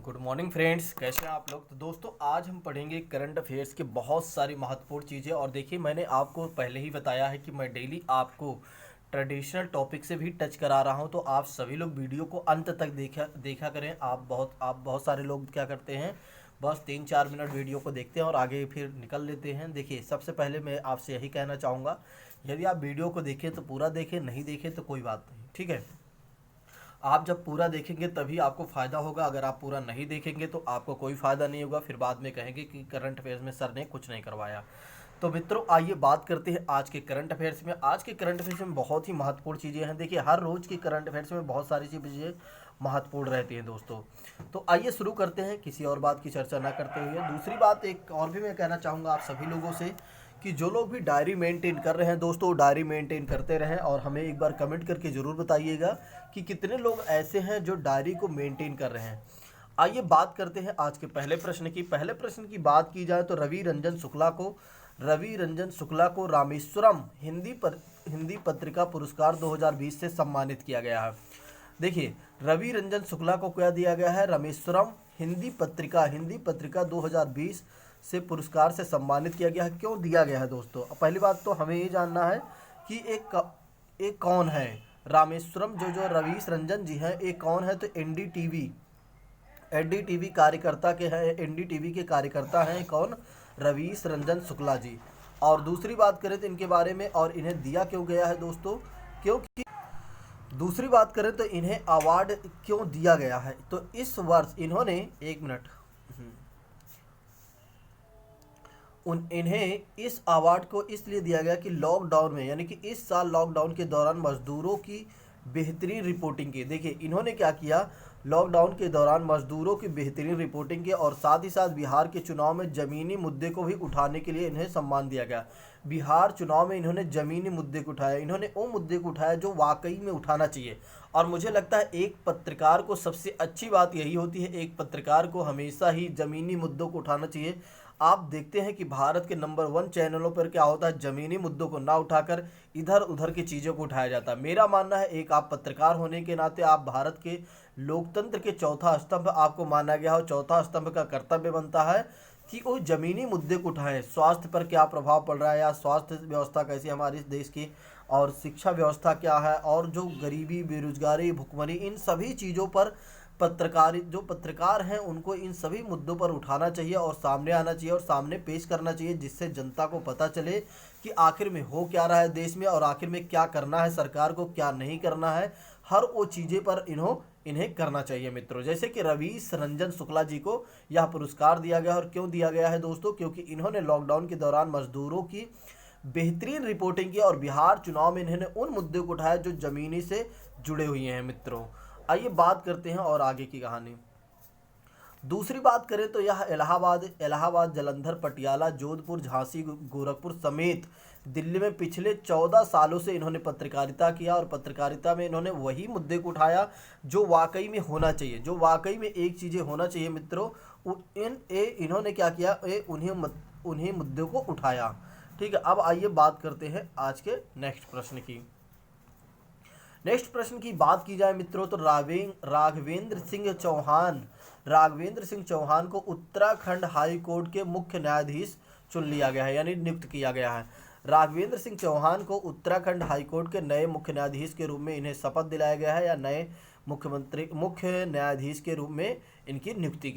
Good morning friends, कैसे हैं आप लोग। तो दोस्तों आज हम पढ़ेंगे करंट अफेयर्स के बहुत सारी महत्वपूर्ण चीज़ें। और देखिए, मैंने आपको पहले ही बताया है कि मैं डेली आपको ट्रेडिशनल टॉपिक से भी टच करा रहा हूं। तो आप सभी लोग वीडियो को अंत तक देखा करें। आप बहुत सारे लोग क्या करते हैं, बस 3-4 मिनट वीडियो को देखते हैं और आगे फिर निकल लेते हैं। देखिए, सबसे पहले मैं आपसे यही कहना चाहूँगा, यदि आप वीडियो को देखें तो पूरा देखें, नहीं देखें तो कोई बात नहीं, ठीक है। आप जब पूरा देखेंगे तभी आपको फ़ायदा होगा। अगर आप पूरा नहीं देखेंगे तो आपको कोई फ़ायदा नहीं होगा, फिर बाद में कहेंगे कि करंट अफेयर्स में सर ने कुछ नहीं करवाया। तो मित्रों, आइए बात करते हैं आज के करंट अफेयर्स में। आज के करंट अफेयर्स में बहुत ही महत्वपूर्ण चीज़ें हैं। देखिए, हर रोज़ की करंट अफेयर्स में बहुत सारी चीज़ें महत्वपूर्ण रहती हैं दोस्तों। तो आइए शुरू करते हैं, किसी और बात की चर्चा ना करते हुए। दूसरी बात एक और भी मैं कहना चाहूँगा आप सभी लोगों से कि जो लोग भी डायरी मेंटेन कर रहे हैं दोस्तों, डायरी मेंटेन करते रहें और हमें एक बार कमेंट करके ज़रूर बताइएगा कि कितने लोग ऐसे हैं जो डायरी को मेंटेन कर रहे हैं। आइए बात करते हैं आज के पहले प्रश्न की। पहले प्रश्न की बात की जाए तो रवि रंजन शुक्ला को रामेश्वरम हिंदी पत्रिका पुरस्कार 2020 से सम्मानित किया गया है। देखिए, रवि रंजन शुक्ला को क्या दिया गया है, रामेश्वरम हिंदी पत्रिका 2020 से पुरस्कार से सम्मानित किया गया है। क्यों दिया गया है दोस्तों? पहली बात तो हमें ये जानना है कि एक कौन है रामेश्वरम, जो रवीश रंजन जी हैं, एक कौन है। तो एनडीटीवी कार्यकर्ता के हैं, एनडीटीवी के कार्यकर्ता हैं कौन, रवीश रंजन शुक्ला जी। और दूसरी बात करें तो इनके बारे में, और इन्हें दिया क्यों गया है दोस्तों, क्योंकि दूसरी बात करें तो इन्हें अवार्ड क्यों दिया गया है। तो इस वर्ष इन्होंने इन्हें इस अवार्ड को इसलिए दिया गया कि लॉकडाउन में, यानी कि इस साल लॉकडाउन के दौरान मजदूरों की बेहतरीन रिपोर्टिंग की। देखिए, इन्होंने क्या किया, लॉकडाउन के दौरान मजदूरों की बेहतरीन रिपोर्टिंग की और साथ ही साथ बिहार के चुनाव में ज़मीनी मुद्दे को भी उठाने के लिए इन्हें सम्मान दिया गया। बिहार चुनाव में इन्होंने ज़मीनी मुद्दे को उठाया, इन्होंने वो मुद्दे को उठाया जो वाकई में उठाना चाहिए। और मुझे लगता है एक पत्रकार को सबसे अच्छी बात यही होती है, एक पत्रकार को हमेशा ही ज़मीनी मुद्दों को उठाना चाहिए। आप देखते हैं कि भारत के नंबर 1 चैनलों पर क्या होता है, ज़मीनी मुद्दों को ना उठाकर इधर उधर की चीज़ों को उठाया जाता है। मेरा मानना है, एक आप पत्रकार होने के नाते आप भारत के लोकतंत्र के चौथा स्तंभ आपको माना गया हो, चौथा स्तंभ का कर्तव्य बनता है कि वो ज़मीनी मुद्दे को उठाएं। स्वास्थ्य पर क्या प्रभाव पड़ रहा है, या स्वास्थ्य व्यवस्था कैसी है हमारे इस देश की, और शिक्षा व्यवस्था क्या है, और जो गरीबी, बेरोजगारी, भुखमरी, इन सभी चीज़ों पर पत्रकार हैं उनको इन सभी मुद्दों पर उठाना चाहिए और सामने आना चाहिए और सामने पेश करना चाहिए, जिससे जनता को पता चले कि आखिर में हो क्या रहा है देश में और आखिर में क्या करना है सरकार को, क्या नहीं करना है। हर वो चीज़ें पर इन्हें करना चाहिए मित्रों। जैसे कि रवीश रंजन शुक्ला जी को यह पुरस्कार दिया गया। और क्यों दिया गया है दोस्तों, क्योंकि इन्होंने लॉकडाउन के दौरान मजदूरों की बेहतरीन रिपोर्टिंग की और बिहार चुनाव में इन्होंने उन मुद्दों को उठाया जो ज़मीनी से जुड़े हुए हैं मित्रों। आइए बात करते हैं और आगे की कहानी। दूसरी बात करें तो यह इलाहाबाद, जालंधर, पटियाला, जोधपुर, झांसी, गोरखपुर समेत दिल्ली में पिछले 14 सालों से इन्होंने पत्रकारिता किया और पत्रकारिता में इन्होंने वही मुद्दे को उठाया जो वाकई में होना चाहिए, जो वाकई में एक चीज़ें होना चाहिए मित्रों। इन्होंने क्या किया, उन्हीं मुद्दों को उठाया। ठीक है, अब आइए बात करते हैं आज के नेक्स्ट प्रश्न की। नेक्स्ट प्रश्न की बात की जाए मित्रों तो राघवेंद्र सिंह चौहान को उत्तराखंड हाई कोर्ट के मुख्य न्यायाधीश चुन लिया गया है, यानी नियुक्त किया गया है। राघवेंद्र सिंह चौहान को उत्तराखंड हाई कोर्ट के नए मुख्य न्यायाधीश के रूप में इन्हें शपथ दिलाया गया है, या नए मुख्य न्यायाधीश के रूप में इनकी नियुक्ति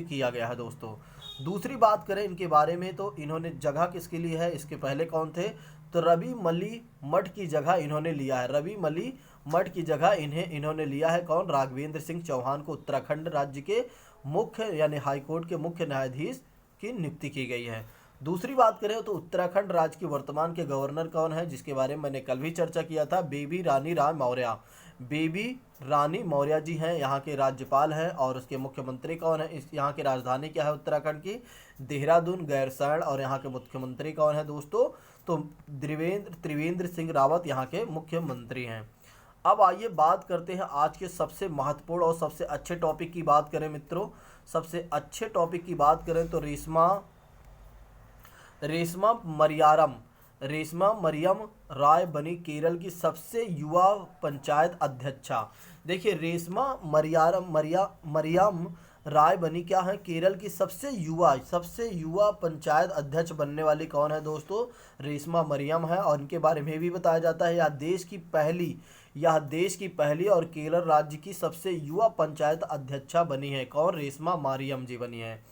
किया गया है दोस्तों। दूसरी बात करें इनके बारे में तो इन्होंने जगह किसके लिए है, इसके पहले कौन थे, तो रवि मली मठ की जगह इन्होंने लिया है। रवि मली मठ की जगह इन्होंने लिया है कौन, राघवेंद्र सिंह चौहान को उत्तराखंड राज्य के मुख्य यानी हाईकोर्ट के मुख्य न्यायाधीश की नियुक्ति की गई है। दूसरी बात करें तो उत्तराखंड राज्य के वर्तमान के गवर्नर कौन है, जिसके बारे में मैंने कल भी चर्चा किया था, बेबी रानी मौर्य जी हैं, यहाँ के राज्यपाल हैं। और उसके मुख्यमंत्री कौन है, यहाँ की राजधानी क्या है उत्तराखंड की, देहरादून, गैरसैंण। और यहाँ के मुख्यमंत्री कौन है दोस्तों, तो त्रिवेंद्र सिंह रावत यहाँ के मुख्यमंत्री हैं। अब आइए बात करते हैं आज के सबसे महत्वपूर्ण और सबसे अच्छे टॉपिक की बात करें मित्रों। सबसे अच्छे टॉपिक की बात करें तो रेशमा रेशमा मरियम राय बनी केरल की सबसे युवा पंचायत अध्यक्षा। देखिए रेशमा मरियम राय बनी क्या है, केरल की सबसे युवा पंचायत अध्यक्ष बनने वाली कौन है दोस्तों, रेशमा मरियम है। और इनके बारे में भी बताया जाता है यह देश की पहली और केरल राज्य की सबसे युवा पंचायत अध्यक्षा बनी है। कौन, रेशमा मरियम जी बनी है।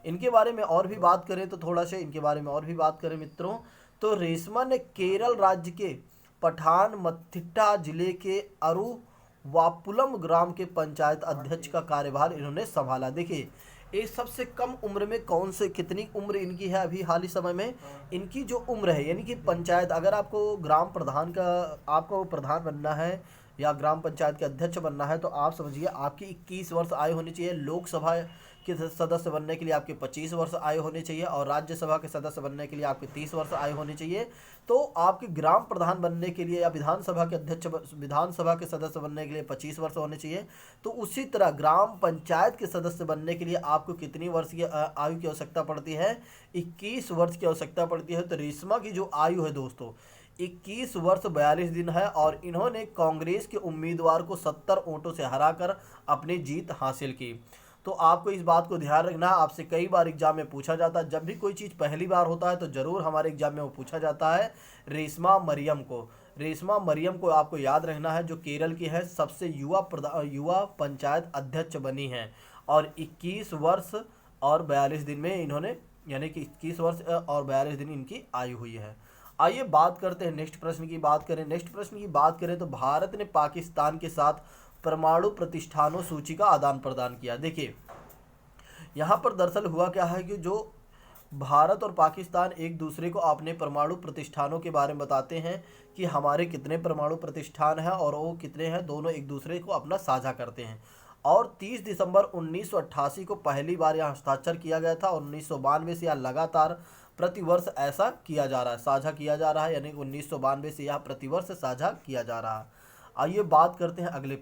इनके बारे में और भी बात करें तो थोड़ा सा इनके बारे में और भी बात करें मित्रों, तो रेशमा ने केरल राज्य के पठानमथिट्टा जिले के अरुवापुलम ग्राम के पंचायत अध्यक्ष का कार्यभार इन्होंने संभाला। देखिए ये सबसे कम उम्र में कितनी उम्र इनकी है अभी हाल ही समय में, इनकी जो उम्र है यानी कि पंचायत, अगर आपको आपको प्रधान बनना है या ग्राम पंचायत के अध्यक्ष बनना है तो आप समझिए आपकी 21 वर्ष आयु होनी चाहिए। लोकसभा के सदस्य बनने के लिए आपके 25 वर्ष आयु होनी चाहिए और राज्यसभा के सदस्य बनने के लिए आपके 30 वर्ष आयु होनी चाहिए। तो आपके ग्राम प्रधान बनने के लिए या विधानसभा के सदस्य बनने के लिए 25 वर्ष होने चाहिए। तो उसी तरह ग्राम पंचायत के सदस्य बनने के लिए आपको कितनी वर्ष की आयु की आवश्यकता पड़ती है, 21 वर्ष की आवश्यकता पड़ती है। तो रेशमा की जो आयु है दोस्तों 21 वर्ष 42 दिन है और इन्होंने कांग्रेस के उम्मीदवार को 70 वोटों से हराकर अपनी जीत हासिल की। तो आपको इस बात को ध्यान रखना है, आपसे कई बार एग्जाम में पूछा जाता है, जब भी कोई चीज़ पहली बार होता है तो ज़रूर हमारे एग्जाम में वो पूछा जाता है। रेशमा मरियम को आपको याद रखना है, जो केरल की है, सबसे युवा पंचायत अध्यक्ष बनी हैं और 21 वर्ष और 42 दिन में इन्होंने, यानी कि 21 वर्ष और 42 दिन इनकी आयु हुई है। आइए बात करते हैं नेक्स्ट प्रश्न की बात करें तो भारत ने पाकिस्तान के साथ परमाणु प्रतिष्ठानों सूची का आदान प्रदान किया। देखिए यहाँ पर दरअसल हुआ क्या है कि जो भारत और पाकिस्तान एक दूसरे को अपने परमाणु प्रतिष्ठानों के बारे में बताते हैं कि हमारे कितने परमाणु प्रतिष्ठान हैं और वो कितने हैं, दोनों एक दूसरे को अपना साझा करते हैं। और 30 दिसंबर 1988 को पहली बार यहाँ हस्ताक्षर किया गया था और 1992 से यह लगातार प्रतिवर्ष ऐसा किया जा रहा है, साझा किया जा रहा है, यानी 1992 से यह प्रतिवर्ष साझा किया जा रहा है। आइए बात करते हैं अगले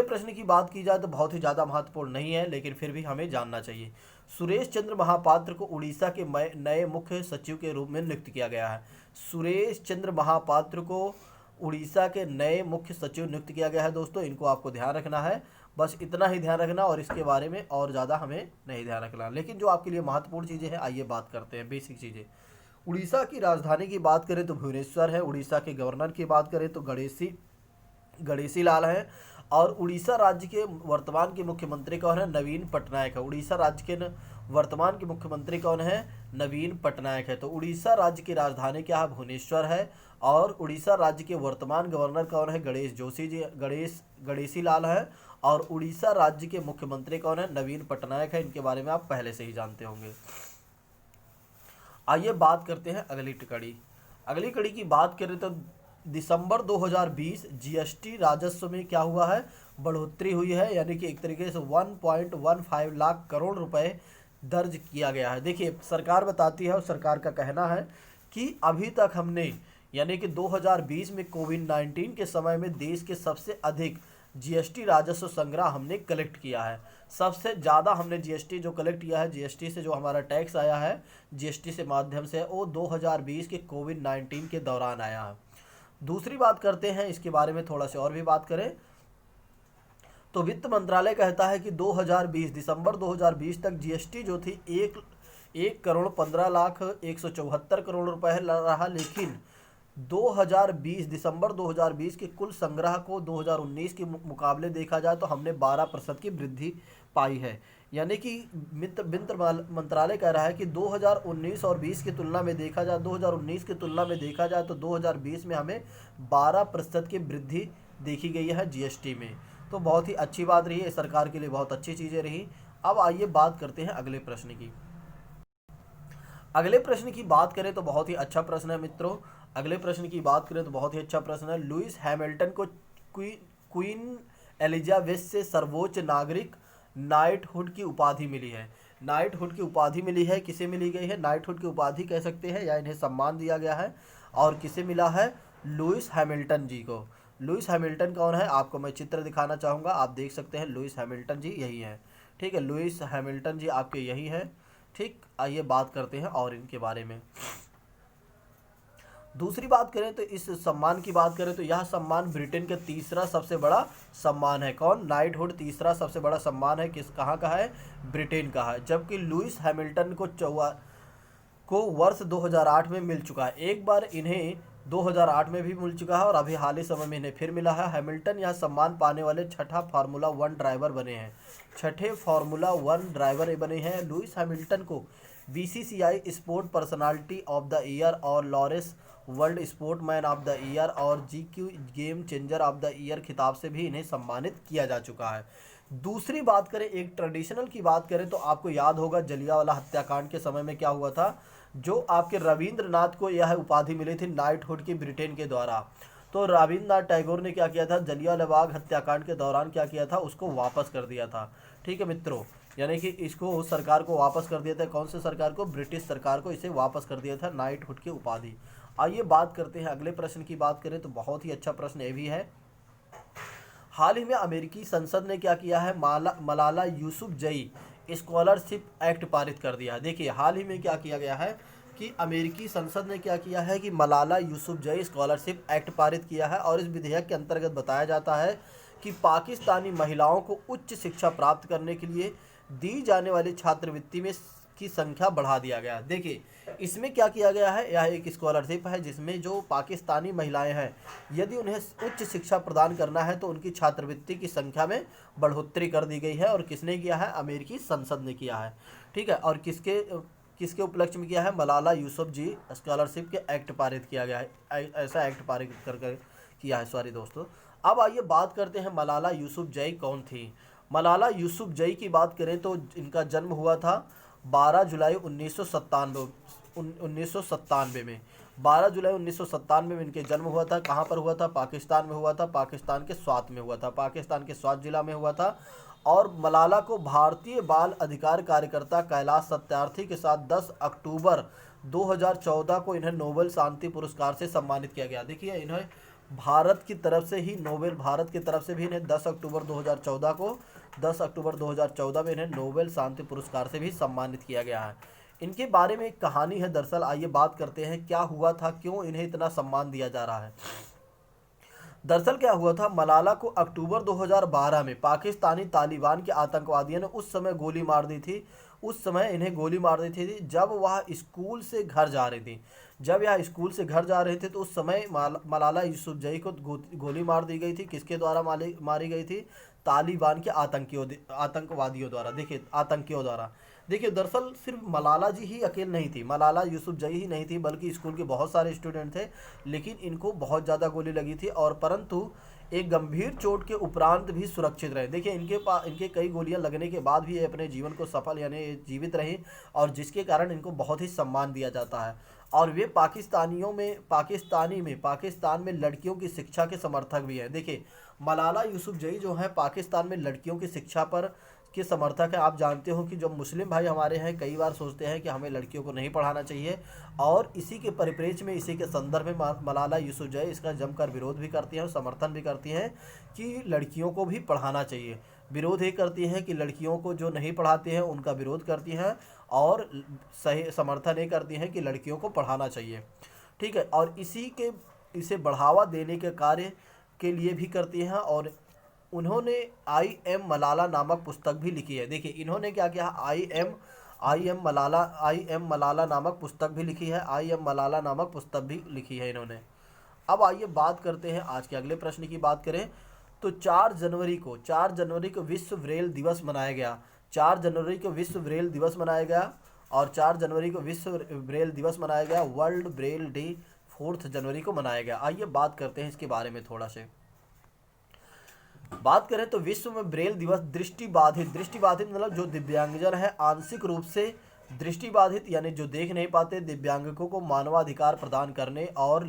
प्रश्न की बात की जाए तो बहुत ही ज़्यादा महत्वपूर्ण नहीं है लेकिन फिर भी हमें जानना चाहिए। सुरेश चंद्र महापात्र को उड़ीसा के नए मुख्य सचिव के रूप में नियुक्त किया गया है। सुरेश चंद्र महापात्र को उड़ीसा के नए मुख्य सचिव नियुक्त किया गया है दोस्तों, इनको आपको ध्यान रखना है, बस इतना ही ध्यान रखना और इसके बारे में और ज़्यादा हमें नहीं ध्यान रखना। लेकिन जो आपके लिए महत्वपूर्ण चीज़ें हैं आइए बात करते हैं बेसिक चीज़ें। उड़ीसा की राजधानी की बात करें तो भुवनेश्वर है, उड़ीसा के गवर्नर की बात करें तो गणेशी लाल है और उड़ीसा राज्य के वर्तमान के मुख्यमंत्री कौन है, नवीन पटनायक है। उड़ीसा राज्य के वर्तमान के मुख्यमंत्री कौन है, नवीन पटनायक है। तो उड़ीसा राज्य की राजधानी क्या है, भुवनेश्वर है और उड़ीसा राज्य के वर्तमान गवर्नर कौन है, गणेशी लाल है और उड़ीसा राज्य के मुख्यमंत्री कौन है, नवीन पटनायक है। इनके बारे में आप पहले से ही जानते होंगे। आइए बात करते हैं अगली कड़ी की बात करें तो दिसंबर 2020 जीएसटी राजस्व में क्या हुआ है, बढ़ोतरी हुई है, यानी कि एक तरीके से 1.15 लाख करोड़ रुपए दर्ज किया गया है। देखिए सरकार बताती है और सरकार का कहना है कि अभी तक हमने, यानी कि 2020 में कोविड-19 के समय में देश के सबसे अधिक जीएसटी राजस्व संग्रह हमने कलेक्ट किया है। सबसे ज़्यादा हमने जीएसटी जो कलेक्ट किया है, जीएसटी से जो हमारा टैक्स आया है, जीएसटी से माध्यम से, वो 2020 के कोविड-19 के दौरान आया है। दूसरी बात करते हैं इसके बारे में, थोड़ा सा और भी बात करें तो वित्त मंत्रालय कहता है कि दिसंबर 2020 तक जीएसटी जो थी 1,15,174 करोड़ रुपए रहा, लेकिन दिसंबर 2020 के कुल संग्रह को 2019 के मुकाबले देखा जाए तो हमने 12% की वृद्धि पाई है। यानी कि वित्त मंत्रालय कह रहा है कि 2019 और 20 की तुलना में देखा जाए 2019 की तुलना में देखा जाए तो 2020 में हमें 12% की वृद्धि देखी गई है जीएसटी में। तो बहुत ही अच्छी बात रही है, सरकार के लिए बहुत अच्छी चीज़ें रही। अब आइए बात करते हैं अगले प्रश्न की बात करें तो बहुत ही अच्छा प्रश्न है मित्रों। अगले प्रश्न की बात करें तो बहुत ही अच्छा प्रश्न है। लुईस हैमिल्टन को क्वीन एलिजाबेथ से सर्वोच्च नागरिक नाइटहुड की उपाधि मिली है। नाइटहुड की उपाधि मिली है, किसे मिली गई है, नाइटहुड की उपाधि कह सकते हैं या इन्हें सम्मान दिया गया है। और किसे मिला है, लुईस हैमिल्टन जी को। लुईस हैमिल्टन कौन है, आपको मैं चित्र दिखाना चाहूँगा, आप देख सकते हैं लुईस हैमिल्टन जी यही है। ठीक है, लुईस हैमिल्टन जी आपके यही है। ठीक, आइए बात करते हैं और इनके बारे में। दूसरी बात करें तो इस सम्मान की बात करें तो यह सम्मान ब्रिटेन का तीसरा सबसे बड़ा सम्मान है। कौन? नाइटहुड तीसरा सबसे बड़ा सम्मान है। किस कहाँ का है? ब्रिटेन का है। जबकि लुइस हैमिल्टन को वर्ष 2008 में मिल चुका है। एक बार इन्हें 2008 में भी मिल चुका है और अभी हाल ही समय में इन्हें फिर मिला है। हैमिल्टन यह सम्मान पाने वाले छठा फार्मूला वन ड्राइवर बने हैं। छठे फार्मूला वन ड्राइवर बने हैं। लुइस हैमिल्टन को BCCI sport personality of the year और Laureus world sportsman of the year और GQ game changer of the year खिताब से भी इन्हें सम्मानित किया जा चुका है। दूसरी बात करें, एक ट्रेडिशनल की बात करें तो आपको याद होगा जलियांवाला हत्याकांड के समय में क्या हुआ था, जो आपके रविंद्रनाथ को यह उपाधि मिली थी नाइटहुड की ब्रिटेन के द्वारा। तो रविंद्रनाथ टैगोर ने क्या किया था, जलियांवाला बाग हत्याकांड के दौरान क्या किया था, उसको वापस कर दिया था। ठीक है मित्रों, यानी कि इसको सरकार को वापस कर दिया था। कौन से सरकार को? ब्रिटिश सरकार को इसे वापस कर दिया था नाइटहुड की उपाधि। आइए बात करते हैं अगले प्रश्न की। बात करें तो बहुत ही अच्छा प्रश्न ये भी है। हाल ही में अमेरिकी संसद ने क्या किया है, मलाला यूसुफजई स्कॉलरशिप एक्ट पारित कर दिया है। देखिए हाल ही में क्या किया गया है कि अमेरिकी संसद ने क्या किया है कि मलाला यूसुफजई स्कॉलरशिप एक्ट पारित किया है। और इस विधेयक के अंतर्गत बताया जाता है कि पाकिस्तानी महिलाओं को उच्च शिक्षा प्राप्त करने के लिए दी जाने वाली छात्रवृत्ति में की संख्या बढ़ा दिया गया। देखिए इसमें क्या किया गया है, यह एक स्कॉलरशिप है जिसमें जो पाकिस्तानी महिलाएं हैं यदि उन्हें उच्च शिक्षा प्रदान करना है तो उनकी छात्रवृत्ति की संख्या में बढ़ोतरी कर दी गई है। और किसने किया है? अमेरिकी संसद ने किया है। ठीक है, और किसके उपलक्ष्य में किया है? मलाला यूसुफजई स्कॉलरशिप के एक्ट पारित किया गया है। ऐसा एक्ट पारित कर किया है, सॉरी दोस्तों। अब आइए बात करते हैं मलाला यूसुफजई कौन थी। मलाला यूसुफजई की बात करें तो इनका जन्म हुआ था 12 जुलाई 1997 में। 12 जुलाई 1997 में इनके जन्म हुआ था। कहाँ पर हुआ था? पाकिस्तान में हुआ था। पाकिस्तान के स्वात में हुआ था। पाकिस्तान के स्वात जिला में हुआ था। और मलाला को भारतीय बाल अधिकार कार्यकर्ता कैलाश सत्यार्थी के साथ 10 अक्टूबर 2014 को इन्हें नोबेल शांति पुरस्कार से सम्मानित किया गया। देखिए इन्हें भारत की तरफ से ही नोबेल, भारत की तरफ से भी इन्हें 10 अक्टूबर 2014 में इन्हें नोबेल शांति पुरस्कार से भी सम्मानित किया गया है। इनके बारे में एक कहानी है दरअसल। आइए बात करते हैं क्या हुआ था, क्यों इन्हें इतना सम्मान दिया जा रहा है। दरअसल क्या हुआ था, मलाला को अक्टूबर 2012 में पाकिस्तानी तालिबान के आतंकवादियों ने उस समय गोली मार दी थी। उस समय इन्हें गोली मार दी थी जब वह स्कूल से घर जा रही थी। जब यह स्कूल से घर जा रहे थे तो उस समय मलाला यूसुफजई को गोली मार दी गई थी। किसके द्वारा मारी गई थी? तालिबान के आतंकवादियों द्वारा। देखिए आतंकियों द्वारा। देखिए दरअसल सिर्फ मलाला जी ही अकेले नहीं थी, मलाला यूसुफजई ही नहीं थी, बल्कि स्कूल के बहुत सारे स्टूडेंट थे। लेकिन इनको बहुत ज़्यादा गोली लगी थी और परंतु एक गंभीर चोट के उपरांत भी सुरक्षित रहे। देखिए इनके कई गोलियां लगने के बाद भी ये अपने जीवन को सफल यानी जीवित रहे और जिसके कारण इनको बहुत ही सम्मान दिया जाता है। और वे पाकिस्तान में लड़कियों की शिक्षा के समर्थक भी हैं। देखिए मलाला यूसुफजई जो है पाकिस्तान में लड़कियों की शिक्षा पर के समर्थक है। आप जानते हो कि जो मुस्लिम भाई हमारे हैं कई बार सोचते हैं कि हमें लड़कियों को नहीं पढ़ाना चाहिए, और इसी के परिप्रेक्ष्य में, इसी के संदर्भ में मलाला यूसुफजई इसका जमकर विरोध भी करती हैं और समर्थन भी करती हैं कि लड़कियों को भी पढ़ाना चाहिए। विरोध ये करती हैं कि लड़कियों को जो नहीं पढ़ाते हैं उनका विरोध करती हैं, और सही समर्थन ये करती हैं कि लड़कियों को पढ़ाना चाहिए। ठीक है, और इसे बढ़ावा देने के कार्य के लिए भी करती हैं। और उन्होंने आई एम मलाला नामक पुस्तक भी लिखी है। देखिए इन्होंने क्या किया, आई एम मलाला नामक पुस्तक भी लिखी है। आई एम मलाला नामक पुस्तक भी लिखी है इन्होंने। अब आइए बात करते हैं आज के अगले प्रश्न की। बात करें तो 4 जनवरी को विश्व ब्रेल दिवस मनाया गया। 4 जनवरी को विश्व ब्रेल दिवस मनाया गया और 4 जनवरी को विश्व ब्रेल दिवस मनाया गया। वर्ल्ड ब्रेल डे 4 जनवरी को मनाया गया। आइए बात करते हैं इसके बारे में थोड़ा से। बात करें तो विश्व में ब्रेल दिवस दृष्टिबाधित मतलब जो दिव्यांगजन है, आंशिक रूप से दृष्टिबाधित यानी जो देख नहीं पाते दिव्यांगों को मानवाधिकार प्रदान करने और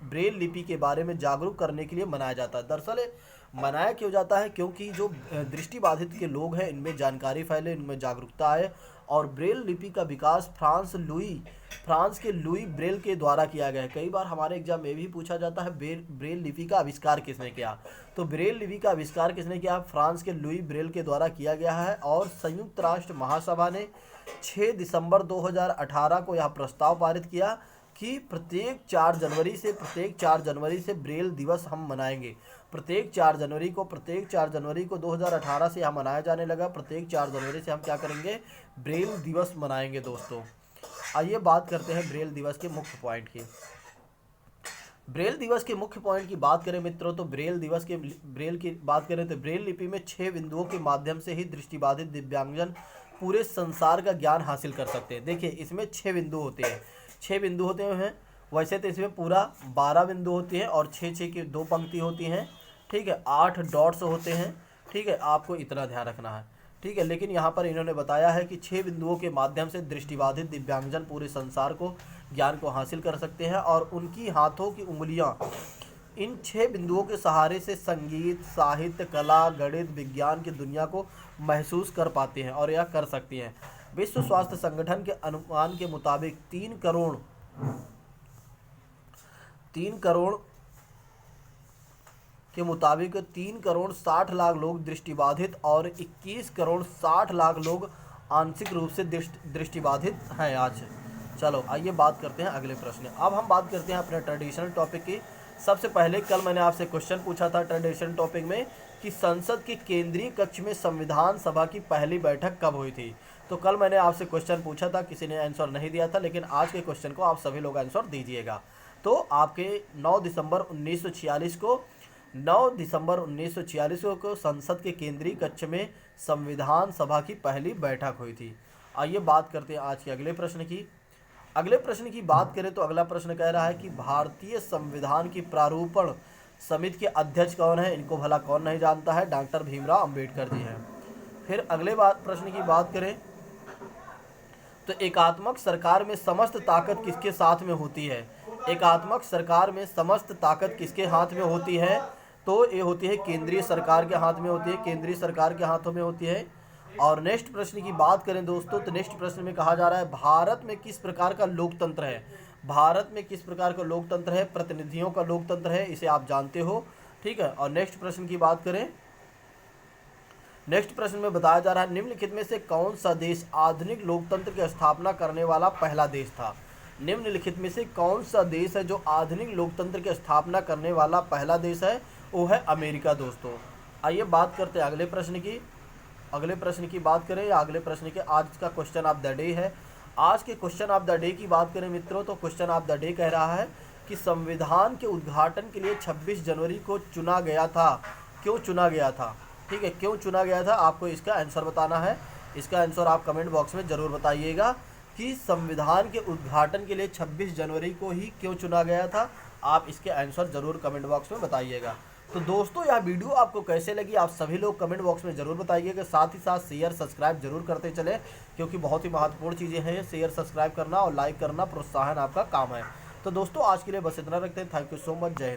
ब्रेल लिपि के बारे में जागरूक करने के लिए मनाया जाता है। दरअसल मनाया क्यों जाता है? क्योंकि जो दृष्टिबाधित के लोग हैं इनमें जानकारी फैले, इनमें जागरूकता आए। और ब्रेल लिपि का विकास फ्रांस के लुई ब्रेल के द्वारा किया गया है। कई बार हमारे एग्जाम में भी पूछा जाता है ब्रेल लिपि का आविष्कार किसने किया, तो ब्रेल लिपि का आविष्कार किसने किया? फ्रांस के लुई ब्रेल के द्वारा किया गया है। और संयुक्त राष्ट्र महासभा ने 6 दिसंबर 2018 को यह प्रस्ताव पारित किया कि प्रत्येक 4 जनवरी से ब्रेल दिवस हम मनाएंगे। प्रत्येक 4 जनवरी को 2018 से यह मनाया जाने लगा। प्रत्येक 4 जनवरी से हम क्या करेंगे, ब्रेल दिवस मनाएंगे दोस्तों। आइए बात करते हैं ब्रेल दिवस के मुख्य पॉइंट की। ब्रेल दिवस के मुख्य पॉइंट की बात करें मित्रों, तो ब्रेल की बात करें तो ब्रेल लिपि में 6 बिंदुओं के माध्यम से ही दृष्टिबाधित दिव्यांगजन पूरे संसार का ज्ञान हासिल कर सकते हैं। देखिए इसमें 6 बिंदु होते हैं, 6 बिंदु होते हैं। वैसे तो इसमें पूरा 12 बिंदु होती हैं और 6 की 2 पंक्ति होती हैं, ठीक है। 8 डॉट्स होते हैं, ठीक है, आपको इतना ध्यान रखना है, ठीक है। लेकिन यहाँ पर इन्होंने बताया है कि 6 बिंदुओं के माध्यम से दृष्टिबाधित दिव्यांगजन पूरे संसार को ज्ञान को हासिल कर सकते हैं और उनकी हाथों की उंगलियां इन 6 बिंदुओं के सहारे से संगीत, साहित्य, कला, गणित, विज्ञान की दुनिया को महसूस कर पाते हैं और यह कर सकती हैं। विश्व स्वास्थ्य संगठन के अनुमान के मुताबिक 3 करोड़ 60 लाख लोग दृष्टिबाधित और 21 करोड़ 60 लाख लोग आंशिक रूप से दृष्टिबाधित हैं आज। चलो आइए बात करते हैं अगले प्रश्न। अब हम बात करते हैं अपने ट्रेडिशनल टॉपिक की। सबसे पहले कल मैंने आपसे क्वेश्चन पूछा था ट्रेडिशनल टॉपिक में कि संसद के केंद्रीय कक्ष में संविधान सभा की पहली बैठक कब हुई थी। तो कल मैंने आपसे क्वेश्चन पूछा था, किसी ने आंसर नहीं दिया था, लेकिन आज के क्वेश्चन को आप सभी लोग आंसर दीजिएगा। तो आपके 9 दिसंबर 1946 को संसद के केंद्रीय कक्ष में संविधान सभा की पहली बैठक हुई थी। आइए बात करते हैं आज के अगले प्रश्न की। अगले प्रश्न की बात करें तो अगला प्रश्न कह रहा है कि भारतीय संविधान की प्रारूपण समिति के अध्यक्ष कौन है। इनको भला कौन नहीं जानता है, डॉक्टर भीमराव अंबेडकर जी हैं। फिर अगले प्रश्न की बात करें तो एकात्मक सरकार में समस्त ताकत किसके साथ में होती है। एकात्मक सरकार में समस्त ताकत किसके हाथ में होती है, तो ये होती है केंद्रीय सरकार के हाथ में होती है, केंद्रीय सरकार के हाथों में होती है। और नेक्स्ट प्रश्न की बात करें दोस्तों, तो नेक्स्ट प्रश्न में कहा जा रहा है भारत में किस प्रकार का लोकतंत्र है। भारत में किस प्रकार का लोकतंत्र है, प्रतिनिधियों का लोकतंत्र है, इसे आप जानते हो, ठीक है। और नेक्स्ट प्रश्न की बात करें, नेक्स्ट प्रश्न में बताया जा रहा है निम्नलिखित में से कौन सा देश आधुनिक लोकतंत्र की स्थापना करने वाला पहला देश था। निम्नलिखित में से कौन सा देश है जो आधुनिक लोकतंत्र की स्थापना करने वाला पहला देश है, वो है अमेरिका दोस्तों। आइए बात करते हैं अगले प्रश्न की। अगले प्रश्न की बात करें या अगले प्रश्न के आज का क्वेश्चन ऑफ द डे है। आज के क्वेश्चन ऑफ द डे की बात करें मित्रों, तो क्वेश्चन ऑफ द डे कह रहा है कि संविधान के उद्घाटन के लिए 26 जनवरी को चुना गया था। क्यों चुना गया था, ठीक है, क्यों चुना गया था, आपको इसका आंसर बताना है। इसका आंसर आप कमेंट बॉक्स में ज़रूर बताइएगा कि संविधान के उद्घाटन के लिए 26 जनवरी को ही क्यों चुना गया था। आप इसके आंसर ज़रूर कमेंट बॉक्स में बताइएगा। तो दोस्तों यह वीडियो आपको कैसे लगी आप सभी लोग कमेंट बॉक्स में ज़रूर बताइएगा। साथ ही साथ शेयर सब्सक्राइब जरूर करते चले, क्योंकि बहुत ही महत्वपूर्ण चीज़ें हैं। शेयर सब्सक्राइब करना और लाइक करना प्रोत्साहन आपका काम है। तो दोस्तों आज के लिए बस इतना रखते हैं। Thank you so much. जय हिंद।